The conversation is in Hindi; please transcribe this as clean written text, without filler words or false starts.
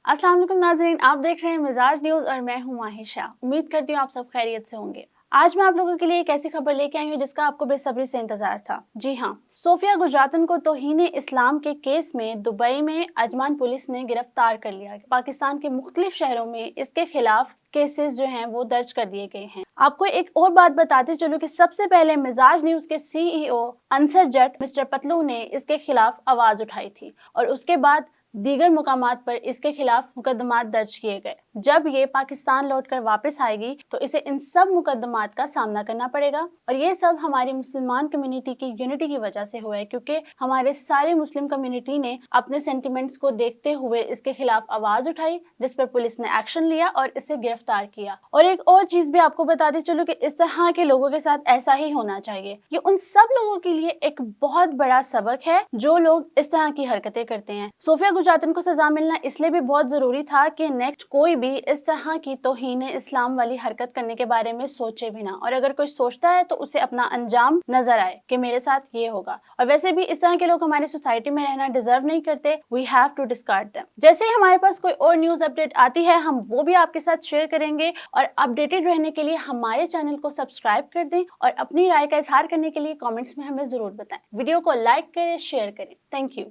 अस्सलाम वालेकुम नाज़रीन, आप देख रहे हैं मिजाज न्यूज़ और मैं हूं माहिशा। उम्मीद करती हूँ आप सब खैरियत से होंगे। आज मैं आप लोगों के लिए एक ऐसी खबर लेके आई हूँ जिसका आपको बेसब्री से इंतजार था। जी हाँ, सोफिया गुजरातन को तौहीन इस्लाम के केस में दुबई में अजमान पुलिस ने गिरफ्तार कर लिया। पाकिस्तान के मुख्तलिफ शहरों में इसके खिलाफ केसेस जो हैं वो दर्ज कर दिए गए हैं। आपको एक और बात बताते चलो कि सबसे पहले मिजाज न्यूज के सीईओ अंसर जट मिस्टर पतलू ने इसके खिलाफ आवाज उठाई थी और उसके बाद दीगर मुकामात पर इसके खिलाफ मुकदमात दर्ज किए गए। जब ये पाकिस्तान लौटकर वापस आएगी तो इसे इन सब मुकदमात का सामना करना पड़ेगा और ये सब हमारी मुसलमान कम्युनिटी की यूनिटी की वजह से हुआ है, क्योंकि हमारे सारे मुस्लिम कम्युनिटी ने अपने सेंटिमेंट्स को देखते हुए इसके खिलाफ आवाज उठाई, जिस पर पुलिस ने एक्शन लिया और इसे गिरफ्तार किया। और एक और चीज भी आपको बताते चलो कि इस तरह के लोगों के साथ ऐसा ही होना चाहिए। ये उन सब लोगों के लिए एक बहुत बड़ा सबक है जो लोग इस तरह की हरकतें करते हैं। सोफिया गुजरातन को सजा मिलना इसलिए भी बहुत जरूरी था कि नेक्स्ट कोई भी इस तरह की तौहीन इस्लाम वाली हरकत करने के बारे में सोचे भी ना, और अगर कोई सोचता है तो उसे अपना अंजाम नजर आए कि मेरे साथ ये होगा। और वैसे भी इस तरह के लोग हमारी सोसाइटी में रहना डिजर्व नहीं करते। We have to discard them. जैसे ही हमारे पास कोई और न्यूज अपडेट आती है हम वो भी आपके साथ शेयर करेंगे, और अपडेटेड रहने के लिए हमारे चैनल को सब्सक्राइब कर दें और अपनी राय का इजहार करने के लिए कॉमेंट्स में हमें जरूर बताएं। वीडियो को लाइक करें, शेयर करें। Thank you.